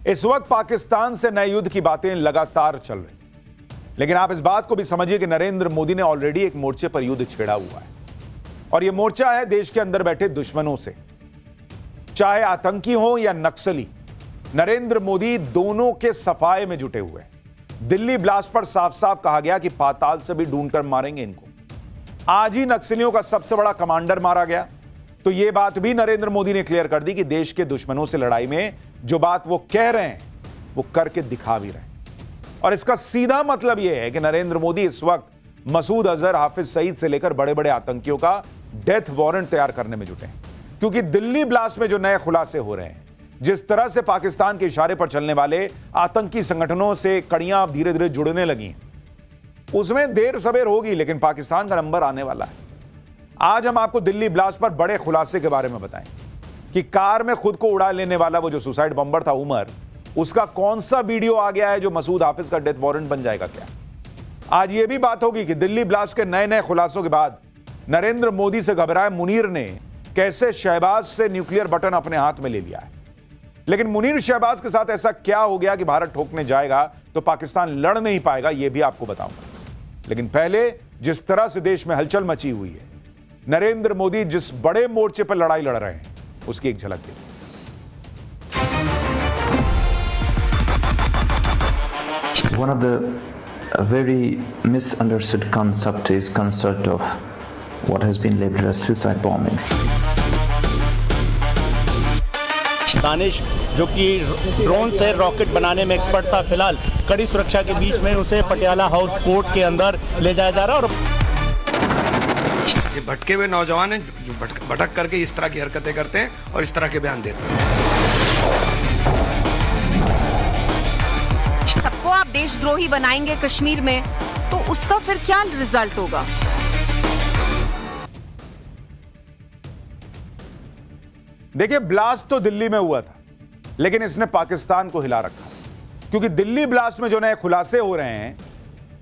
इस वक्त पाकिस्तान से नए युद्ध की बातें लगातार चल रही, लेकिन आप इस बात को भी समझिए कि नरेंद्र मोदी ने ऑलरेडी एक मोर्चे पर युद्ध छेड़ा हुआ है, और यह मोर्चा है देश के अंदर बैठे दुश्मनों से, चाहे आतंकी हो या नक्सली। नरेंद्र मोदी दोनों के सफाए में जुटे हुए हैं। दिल्ली ब्लास्ट पर साफ साफ कहा गया कि पाताल से भी ढूंढकर मारेंगे इनको। आज ही नक्सलियों का सबसे बड़ा कमांडर मारा गया, तो यह बात भी नरेंद्र मोदी ने क्लियर कर दी कि देश के दुश्मनों से लड़ाई में जो बात वो कह रहे हैं वो करके दिखा भी रहे हैं। और इसका सीधा मतलब यह है कि नरेंद्र मोदी इस वक्त मसूद अजहर, हाफिज सईद से लेकर बड़े बड़े आतंकियों का डेथ वारंट तैयार करने में जुटे हैं। क्योंकि दिल्ली ब्लास्ट में जो नए खुलासे हो रहे हैं, जिस तरह से पाकिस्तान के इशारे पर चलने वाले आतंकी संगठनों से कड़ियां धीरे धीरे जुड़ने लगी, उसमें देर सवेर होगी, लेकिन पाकिस्तान का नंबर आने वाला है। आज हम आपको दिल्ली ब्लास्ट पर बड़े खुलासे के बारे में बताएं कि कार में खुद को उड़ा लेने वाला वो जो सुसाइड बॉम्बर था उमर, उसका कौन सा वीडियो आ गया है जो मसूद हाफिज का डेथ वारंट बन जाएगा क्या। आज यह भी बात होगी कि दिल्ली ब्लास्ट के नए नए खुलासों के बाद नरेंद्र मोदी से घबराए मुनीर ने कैसे शहबाज से न्यूक्लियर बटन अपने हाथ में ले लिया है। लेकिन मुनीर शहबाज के साथ ऐसा क्या हो गया कि भारत ठोकने जाएगा तो पाकिस्तान लड़ नहीं पाएगा, यह भी आपको बताऊंगा। लेकिन पहले जिस तरह से देश में हलचल मची हुई है, नरेंद्र मोदी जिस बड़े मोर्चे पर लड़ाई लड़ रहे हैं, उसकी एक झलक देखिए। One of the very misunderstood concept of what has been labeled as suicide bombing. Danish जो कि ड्रोन से रॉकेट बनाने में एक्सपर्ट था, फिलहाल कड़ी सुरक्षा के बीच में उसे पटियाला हाउस कोर्ट के अंदर ले जाया जा रहा है। और ये भटके हुए नौजवान हैं जो भटक करके इस तरह की हरकतें करते हैं और इस तरह के बयान देते हैं। सबको आप देशद्रोही बनाएंगे कश्मीर में, तो उसका फिर क्या रिजल्ट होगा? देखिए, ब्लास्ट तो दिल्ली में हुआ था, लेकिन इसने पाकिस्तान को हिला रखा, क्योंकि दिल्ली ब्लास्ट में जो नए खुलासे हो रहे हैं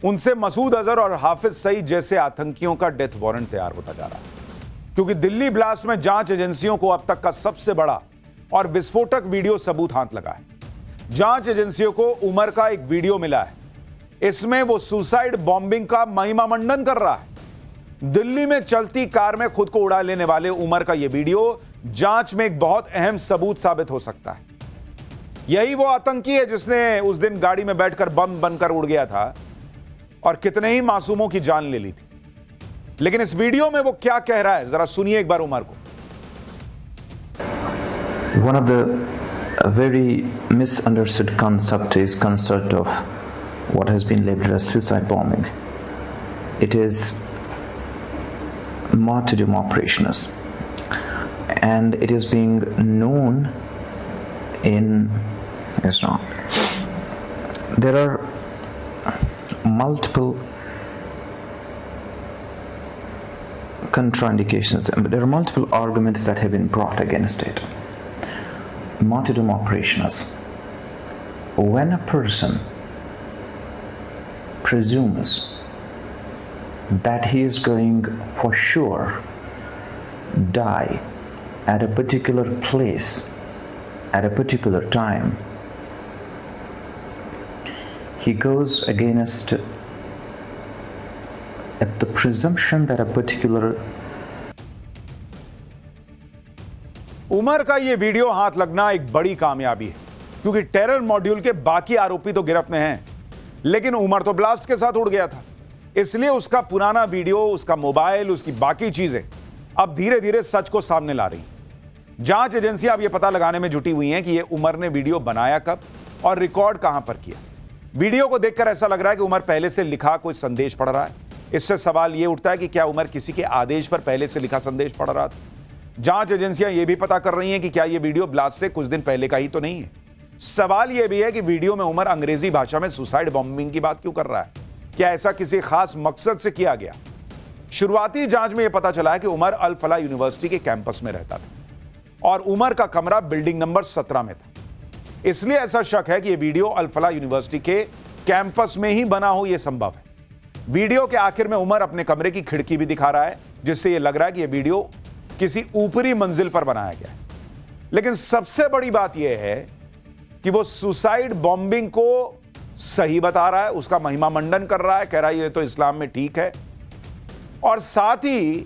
उनसे मसूद अजहर और हाफिज सईद जैसे आतंकियों का डेथ वारंट तैयार होता जा रहा है। क्योंकि दिल्ली ब्लास्ट में जांच एजेंसियों को अब तक का सबसे बड़ा और विस्फोटक वीडियो सबूत हाथ लगा है। जांच एजेंसियों को उमर का एक वीडियो मिला है, इसमें वो सुसाइड बॉम्बिंग का महिमा मंडन कर रहा है। दिल्ली में चलती कार में खुद को उड़ा लेने वाले उमर का यह वीडियो जांच में एक बहुत अहम सबूत साबित हो सकता है। यही वो आतंकी है जिसने उस दिन गाड़ी में बैठकर बम बनकर उड़ गया था और कितने ही मासूमों की जान ले ली थी। लेकिन इस वीडियो में वो क्या कह रहा है, जरा सुनिए एक बार उमर को। One of the very misunderstood concept of what has been labeled as suicide bombing. It is martyrdom operations, and it is being known in Islam. There are multiple contraindications, but there are multiple arguments that have been brought against it. Martyrdom operations. When a person presumes that he is going for sure die at a particular place at a particular time, he goes against the presumption that a particular. Umar का यह video हाथ लगना एक बड़ी कामयाबी है, क्योंकि terror module के बाकी आरोपी तो गिरफ्त में हैं, लेकिन उमर तो ब्लास्ट के साथ उड़ गया था। इसलिए उसका पुराना वीडियो, उसका मोबाइल, उसकी बाकी चीजें अब धीरे धीरे सच को सामने ला रही हैं। जांच एजेंसियां अब यह पता लगाने में जुटी हुई हैं कि यह उमर ने वीडियो बनाया कब और रिकॉर्ड कहां पर किया। वीडियो को देखकर ऐसा लग रहा है कि उमर पहले से लिखा कोई संदेश पढ़ रहा है। इससे सवाल यह उठता है कि क्या उमर किसी के आदेश पर पहले से लिखा संदेश पढ़ रहा था। जांच एजेंसियां यह भी पता कर रही हैं कि क्या यह वीडियो ब्लास्ट से कुछ दिन पहले का ही तो नहीं है। सवाल यह भी है कि वीडियो में उमर अंग्रेजी भाषा में सुसाइड बॉम्बिंग की बात क्यों कर रहा है। क्या ऐसा किसी खास मकसद से किया गया? शुरुआती जांच में यह पता चला है कि उमर अल फलाह यूनिवर्सिटी के कैंपस में रहता था और उमर का कमरा बिल्डिंग नंबर 17 में था। इसलिए ऐसा शक है कि यह वीडियो अल फलाह यूनिवर्सिटी के कैंपस में ही बना हो, यह संभव है। वीडियो के आखिर में उमर अपने कमरे की खिड़की भी दिखा रहा है, जिससे यह लग रहा है कि यह वीडियो किसी ऊपरी मंजिल पर बनाया गया है। लेकिन सबसे बड़ी बात यह है कि वो सुसाइड बॉम्बिंग को सही बता रहा है, उसका महिमा मंडन कर रहा है, कह रहा है ये तो इस्लाम में ठीक है, और साथ ही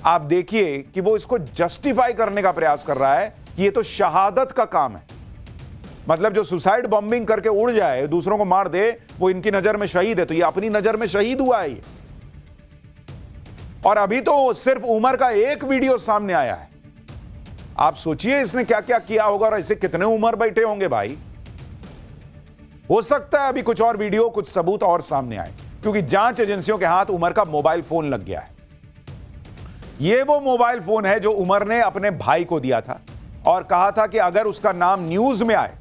आप देखिए कि वो इसको जस्टिफाई करने का प्रयास कर रहा है कि ये तो शहादत का काम है। मतलब जो सुसाइड बॉम्बिंग करके उड़ जाए, दूसरों को मार दे, वो इनकी नजर में शहीद है, तो ये अपनी नजर में शहीद हुआ है ये। और अभी तो सिर्फ उमर का एक वीडियो सामने आया है। आप सोचिए इसने क्या क्या किया होगा और ऐसे कितने उमर बैठे होंगे भाई। हो सकता है अभी कुछ और वीडियो, कुछ सबूत और सामने आए, क्योंकि जांच एजेंसियों के हाथ उमर का मोबाइल फोन लग गया है। यह वो मोबाइल फोन है जो उमर ने अपने भाई को दिया था और कहा था कि अगर उसका नाम न्यूज में आए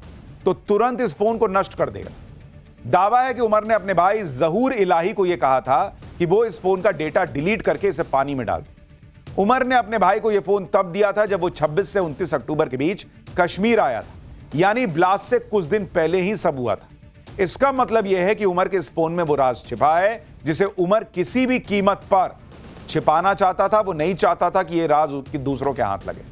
तो तुरंत इस फोन को नष्ट कर देगा। दावा है कि उमर ने अपने भाई जहूर इलाही को यह कहा था कि वो इस फोन का डेटा डिलीट करके इसे पानी में डाल दे। उमर ने अपने भाई को यह फोन तब दिया था जब वो 26 से 29 अक्टूबर के बीच कश्मीर आया था, यानी ब्लास्ट से कुछ दिन पहले ही सब हुआ था। इसका मतलब यह है कि उमर के इस फोन में वो राज छिपा है जिसे उमर किसी भी कीमत पर छिपाना चाहता था। वो नहीं चाहता था कि यह राज दूसरों के हाथ लगे।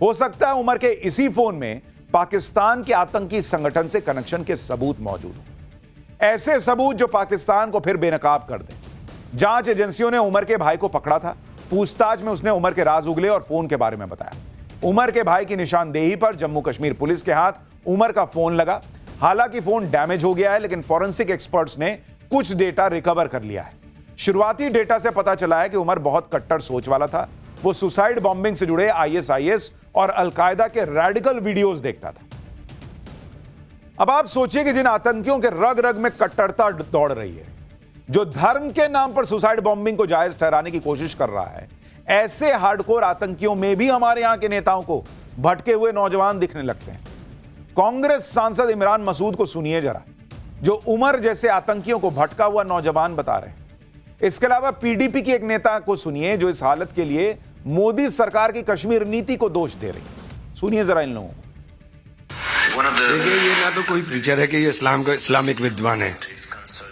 हो सकता है उमर के इसी फोन में पाकिस्तान के आतंकी संगठन से कनेक्शन के सबूत मौजूद हो, ऐसे सबूत जो पाकिस्तान को फिर बेनकाब कर दे। जांच एजेंसियों ने उमर के भाई को पकड़ा था। पूछताछ में उसने उमर के राज उगले और फोन के बारे में बताया। उमर के भाई की निशानदेही पर जम्मू कश्मीर पुलिस के हाथ उमर का फोन लगा। हालांकि फोन डैमेज हो गया है, लेकिन फॉरेंसिक एक्सपर्ट्स ने कुछ डेटा रिकवर कर लिया है। शुरुआती डेटा से पता चला है कि उमर बहुत कट्टर सोच वाला था। वो सुसाइड बॉम्बिंग से जुड़े आईएसआईएस और अलकायदा के रेडिकल वीडियोस देखता था। अब आप सोचिए कि जिन आतंकियों के रग रग में कट्टरता दौड़ रही है, जो धर्म के नाम पर सुसाइड बॉम्बिंग को जायज ठहराने की कोशिश कर रहा है, ऐसे हार्डकोर आतंकियों में भी हमारे यहां के नेताओं को भटके हुए नौजवान दिखने लगते हैं। कांग्रेस सांसद इमरान मसूद को सुनिए जरा, जो उमर जैसे आतंकियों को भटका हुआ नौजवान बता रहे हैं। इसके अलावा पीडीपी की एक नेता को सुनिए जो इस हालत के लिए मोदी सरकार की कश्मीर नीति को दोष दे रही। सुनिए जरा इन लोगों को। देखिए, ये ना तो कोई प्रीचर है कि ये इस्लामिक विद्वान है।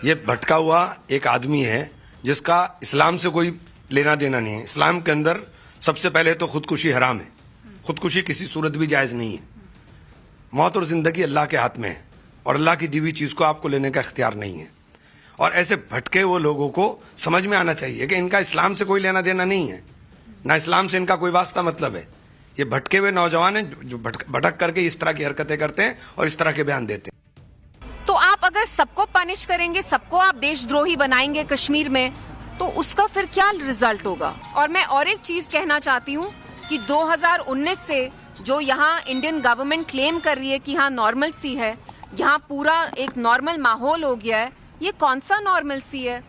ये भटका हुआ एक आदमी है जिसका इस्लाम से कोई लेना देना नहीं है। इस्लाम के अंदर सबसे पहले तो खुदकुशी हराम है। खुदकुशी किसी सूरत भी जायज नहीं है। मौत और जिंदगी अल्लाह के हाथ में है और अल्लाह की दी हुई चीज को आपको लेने का इख्तियार नहीं है। और ऐसे भटके हुए लोगों को समझ में आना चाहिए कि इनका इस्लाम से कोई लेना देना नहीं है, ना इस्लाम से इनका कोई वास्ता मतलब है। ये भटके हुए नौजवान हैं जो भटक करके इस तरह की हरकतें करते हैं और इस तरह के बयान देते हैं। तो आप अगर सबको पनिश करेंगे, सबको आप देशद्रोही बनाएंगे कश्मीर में, तो उसका फिर क्या रिजल्ट होगा? और मैं और एक चीज कहना चाहती हूँ कि 2019 से जो यहाँ इंडियन गवर्नमेंट क्लेम कर रही है कि यहाँ नॉर्मल सी है, यहाँ पूरा एक नॉर्मल माहौल हो गया है, ये कौन सा नॉर्मल सी है?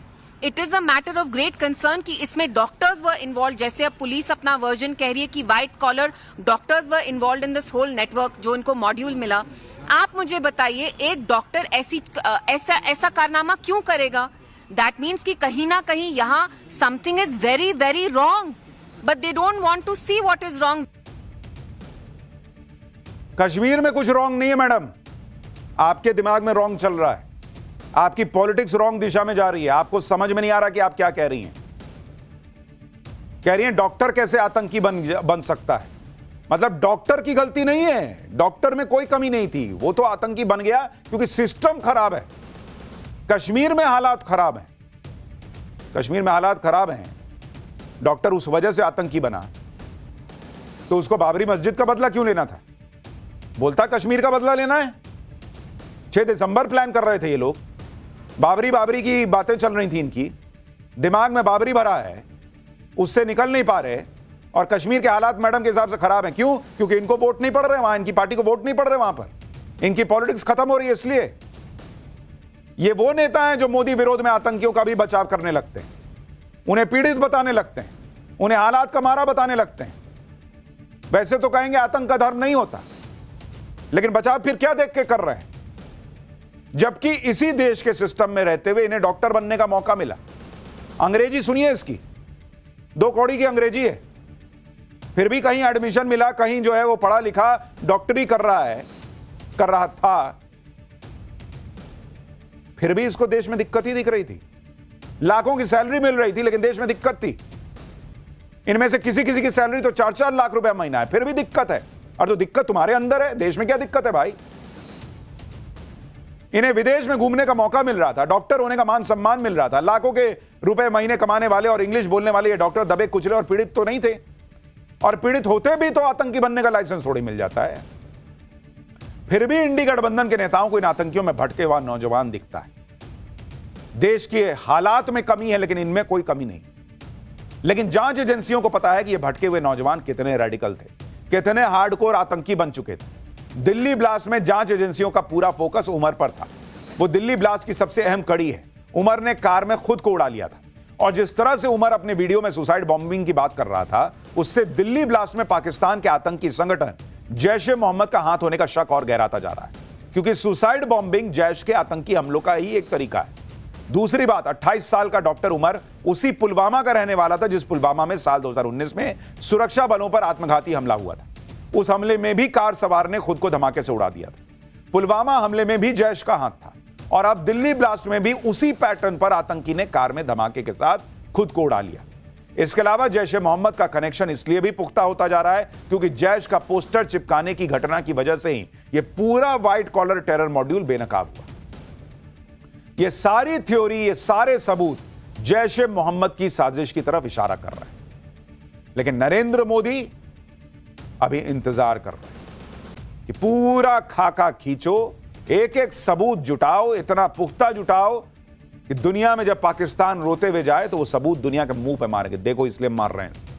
It is a matter of great concern कि इसमें डॉक्टर्स वर इन्वॉल्व। जैसे अब पुलिस अपना वर्जन कह रही है कि white collar doctors were involved in this whole network, जो इनको मॉड्यूल मिला। आप मुझे बताइए, एक डॉक्टर ऐसा कारनामा क्यों करेगा? दैट मीन्स कि कहीं ना कहीं यहाँ something is very very wrong, but they don't want to see what is wrong. Kashmir में कुछ रॉन्ग नहीं है मैडम, आपके दिमाग में रॉन्ग चल रहा है। आपकी पॉलिटिक्स रॉन्ग दिशा में जा रही है। आपको समझ में नहीं आ रहा कि आप क्या कह रही हैं। कह रही हैं डॉक्टर कैसे आतंकी बन सकता है। मतलब डॉक्टर की गलती नहीं है, डॉक्टर में कोई कमी नहीं थी, वो तो आतंकी बन गया क्योंकि सिस्टम खराब है। कश्मीर में हालात खराब हैं, कश्मीर में हालात खराब हैं। डॉक्टर उस वजह से आतंकी बना, तो उसको बाबरी मस्जिद का बदला क्यों लेना था? बोलता कश्मीर का बदला लेना है। 6 दिसंबर प्लान कर रहे थे ये लोग, बाबरी की बातें चल रही थी इनकी, दिमाग में बाबरी भरा है, उससे निकल नहीं पा रहे। और कश्मीर के हालात मैडम के हिसाब से खराब हैं। क्यों? क्योंकि इनको वोट नहीं पड़ रहे वहां, इनकी पार्टी को वोट नहीं पड़ रहे वहां पर, इनकी पॉलिटिक्स खत्म हो रही है। इसलिए ये वो नेता हैं जो मोदी विरोध में आतंकियों का भी बचाव करने लगते हैं, उन्हें पीड़ित बताने लगते हैं, उन्हें हालात का मारा बताने लगते हैं। वैसे तो कहेंगे आतंक का धर्म नहीं होता, लेकिन बचाव फिर क्या देख के कर रहे हैं? जबकि इसी देश के सिस्टम में रहते हुए इन्हें डॉक्टर बनने का मौका मिला। अंग्रेजी सुनिए इसकी, 2 कौड़ी की अंग्रेजी है, फिर भी कहीं एडमिशन मिला, कहीं जो है वो पढ़ा लिखा डॉक्टरी कर रहा था, फिर भी इसको देश में दिक्कत ही दिख रही थी। लाखों की सैलरी मिल रही थी, लेकिन देश में दिक्कत थी। इनमें से किसी की सैलरी तो 4-4 लाख रुपया महीना है, फिर भी दिक्कत है। और जो दिक्कत तुम्हारे अंदर है, देश में क्या दिक्कत है भाई? इन्हें विदेश में घूमने का मौका मिल रहा था, डॉक्टर होने का मान सम्मान मिल रहा था, लाखों के रुपए महीने कमाने वाले और इंग्लिश बोलने वाले ये डॉक्टर दबे कुचले और पीड़ित तो नहीं थे। और पीड़ित होते भी तो आतंकी बनने का लाइसेंस थोड़ी मिल जाता है। फिर भी इंडी गठबंधन के नेताओं को इन आतंकियों में भटके हुआ नौजवान दिखता है। देश के हालात में कमी है लेकिन इनमें कोई कमी नहीं। लेकिन जांच एजेंसियों को पता है कि ये भटके हुए नौजवान कितने रेडिकल थे, कितने हार्डकोर आतंकी बन चुके थे। दिल्ली ब्लास्ट में जांच एजेंसियों का पूरा फोकस उमर पर था। वो दिल्ली ब्लास्ट की सबसे अहम कड़ी है। उमर ने कार में खुद को उड़ा लिया था और जिस तरह से उमर अपने वीडियो में सुसाइड बॉम्बिंग की बात कर रहा था, उससे दिल्ली ब्लास्ट में पाकिस्तान के आतंकी संगठन जैश ए मोहम्मद का हाथ होने का शक और गहराता जा रहा है, क्योंकि सुसाइड बॉम्बिंग जैश के आतंकी हमलों का ही एक तरीका है। दूसरी बात, 28 साल का डॉक्टर उमर उसी पुलवामा का रहने वाला था जिस पुलवामा में साल 2019 में सुरक्षा बलों पर आत्मघाती हमला हुआ था। उस हमले में भी कार सवार ने खुद को धमाके से उड़ा दिया था। पुलवामा हमले में भी जैश का हाथ था और अब दिल्ली ब्लास्ट में भी उसी पैटर्न पर आतंकी ने कार में धमाके के साथ खुद को उड़ा लिया। इसके अलावा जैश ए मोहम्मद का कनेक्शन इसलिए भी पुख्ता होता जा रहा है क्योंकि जैश का पोस्टर चिपकाने की घटना की वजह से ही यह पूरा व्हाइट कॉलर टेरर मॉड्यूल बेनकाब हुआ। यह सारी थ्योरी, ये सारे सबूत जैश ए मोहम्मद की साजिश की तरफ इशारा कर रहा है। लेकिन नरेंद्र मोदी अभी इंतजार कर रहे हैं कि पूरा खाका खींचो, एक एक सबूत जुटाओ, इतना पुख्ता जुटाओ कि दुनिया में जब पाकिस्तान रोते हुए जाए तो वो सबूत दुनिया के मुंह पे मारेंगे। देखो इसलिए मार रहे हैं।